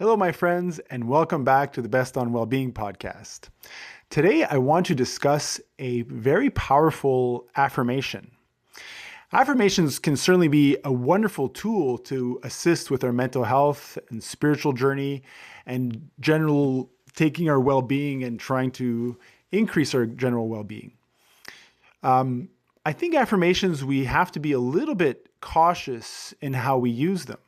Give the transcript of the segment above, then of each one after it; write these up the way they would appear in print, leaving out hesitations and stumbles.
Hello, my friends, and welcome back to the Best on Wellbeing podcast. Today, I want to discuss a very powerful affirmation. Affirmations can certainly be a wonderful tool to assist with our mental health and spiritual journey and general taking our well-being and trying to increase our general well-being. I think affirmations, we have to be a little bit cautious in how we use them.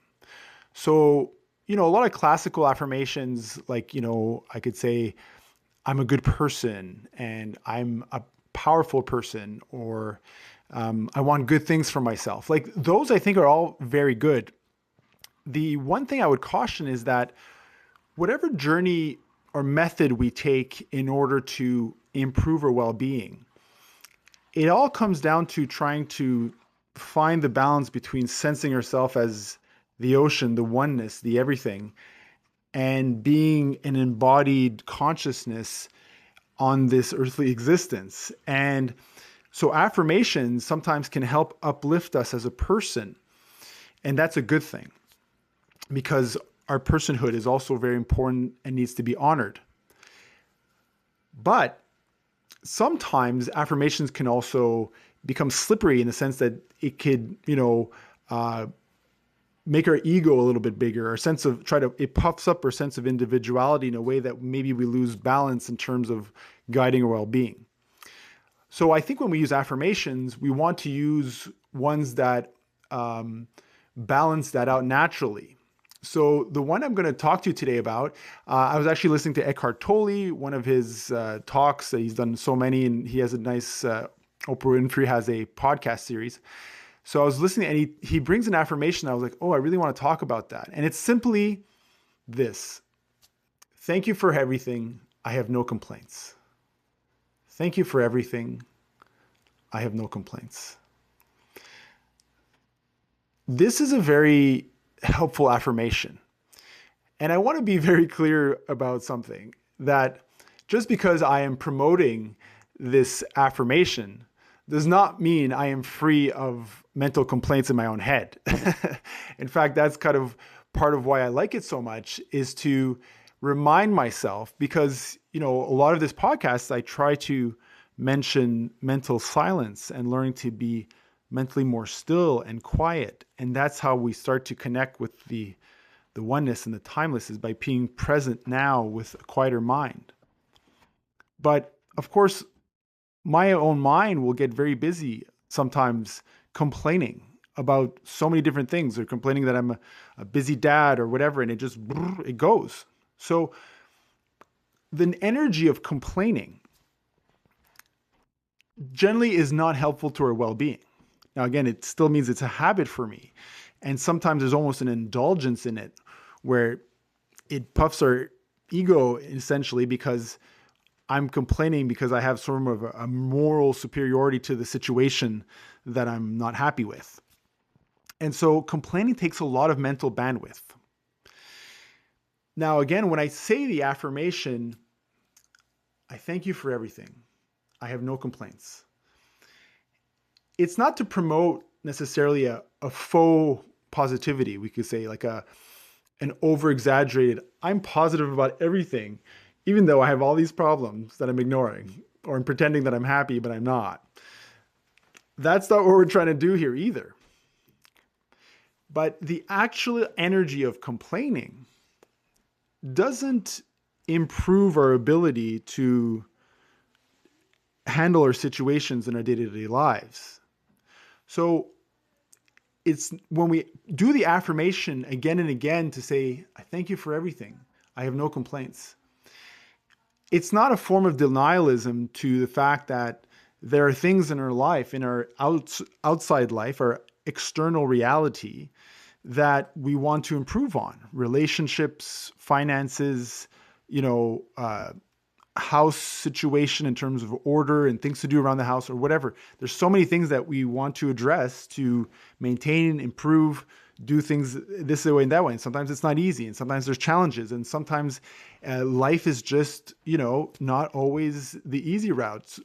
So, a lot of classical affirmations, like, I could say, I'm a good person and I'm a powerful person, or I want good things for myself. Like those, I think, are all very good. The one thing I would caution is that whatever journey or method we take in order to improve our well-being, it all comes down to trying to find the balance between sensing ourselves as the ocean, the oneness, the everything, and being an embodied consciousness on this earthly existence. And so affirmations sometimes can help uplift us as a person. And that's a good thing because our personhood is also very important and needs to be honored. But sometimes affirmations can also become slippery in the sense that it could, make our ego a little bit bigger, it puffs up our sense of individuality in a way that maybe we lose balance in terms of guiding our well-being. So I think when we use affirmations, we want to use ones that balance that out naturally. So the one I'm going to talk to you today about, I was actually listening to Eckhart Tolle, one of his talks. He's done so many, and he has a nice, Oprah Winfrey has a podcast series. So I was listening, and he brings an affirmation. I was like, oh, I really want to talk about that. And it's simply this: thank you for everything. I have no complaints. Thank you for everything. I have no complaints. This is a very helpful affirmation. And I want to be very clear about something, that just because I am promoting this affirmation does not mean I am free of mental complaints in my own head. In fact, that's kind of part of why I like it so much, is to remind myself, because, a lot of this podcast, I try to mention mental silence and learning to be mentally more still and quiet. And that's how we start to connect with the oneness and the timeless, is by being present now with a quieter mind. But of course, my own mind will get very busy sometimes complaining about so many different things, or complaining that I'm a busy dad or whatever, and it goes. So the energy of complaining generally is not helpful to our well-being. Now, again, it still means it's a habit for me. And sometimes there's almost an indulgence in it where it puffs our ego, essentially, because I'm complaining because I have sort of a moral superiority to the situation that I'm not happy with. And so complaining takes a lot of mental bandwidth. Now, again, when I say the affirmation, I thank you for everything. I have no complaints. It's not to promote necessarily a faux positivity. We could say like an over-exaggerated, I'm positive about everything, even though I have all these problems that I'm ignoring, or I'm pretending that I'm happy, but I'm not. That's not what we're trying to do here either. But the actual energy of complaining doesn't improve our ability to handle our situations in our day-to-day lives. So it's when we do the affirmation again and again to say, I thank you for everything. I have no complaints. It's not a form of denialism to the fact that there are things in our life, in our outside life, our external reality, that we want to improve on. Relationships, finances, house situation in terms of order and things to do around the house or whatever. There's so many things that we want to address to maintain, improve, do things this way and that way. And sometimes it's not easy, and sometimes there's challenges, and sometimes life is just, not always the easy routes.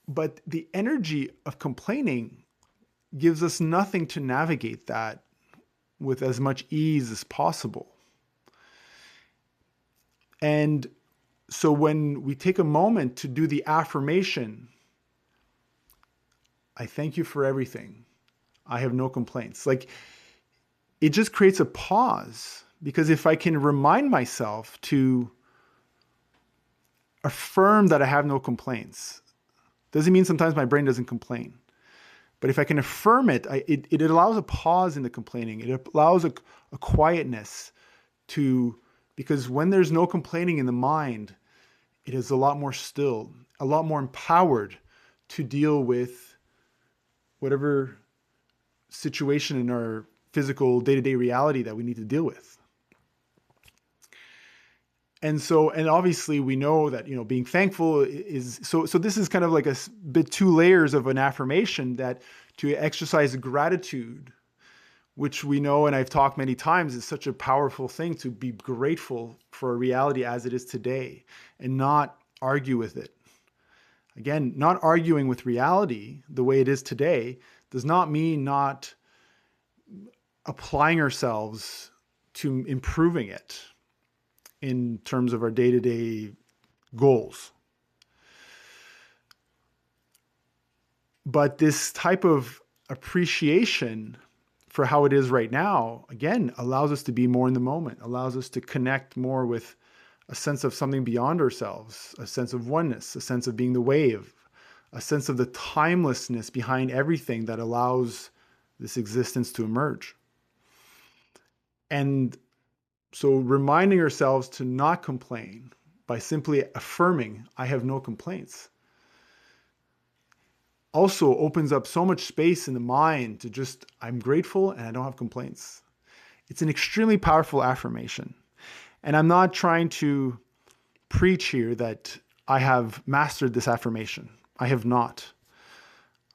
But the energy of complaining gives us nothing to navigate that with as much ease as possible. And so when we take a moment to do the affirmation, I thank you for everything. I have no complaints. Like, it just creates a pause, because if I can remind myself to affirm that I have no complaints, doesn't mean sometimes my brain doesn't complain. But if I can affirm it, it allows a pause in the complaining. It allows a quietness because when there's no complaining in the mind, it is a lot more still, a lot more empowered to deal with whatever situation in our physical day-to-day reality that we need to deal with. And obviously we know that, being thankful is, so this is kind of like a bit two layers of an affirmation, that to exercise gratitude, which we know, and I've talked many times, is such a powerful thing, to be grateful for a reality as it is today and not argue with it. Again, not arguing with reality the way it is today does not mean not applying ourselves to improving it in terms of our day-to-day goals. But this type of appreciation for how it is right now, again, allows us to be more in the moment, allows us to connect more with a sense of something beyond ourselves, a sense of oneness, a sense of being the wave, a sense of the timelessness behind everything that allows this existence to emerge. And so reminding ourselves to not complain by simply affirming, I have no complaints, also opens up so much space in the mind to just, I'm grateful and I don't have complaints. It's an extremely powerful affirmation. And I'm not trying to preach here that I have mastered this affirmation. I have not.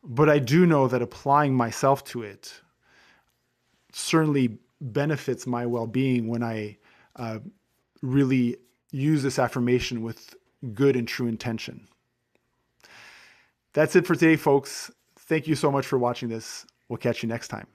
But I do know that applying myself to it certainly benefits my well-being when I really use this affirmation with good and true intention. That's it for today, folks. Thank you so much for watching this. We'll catch you next time.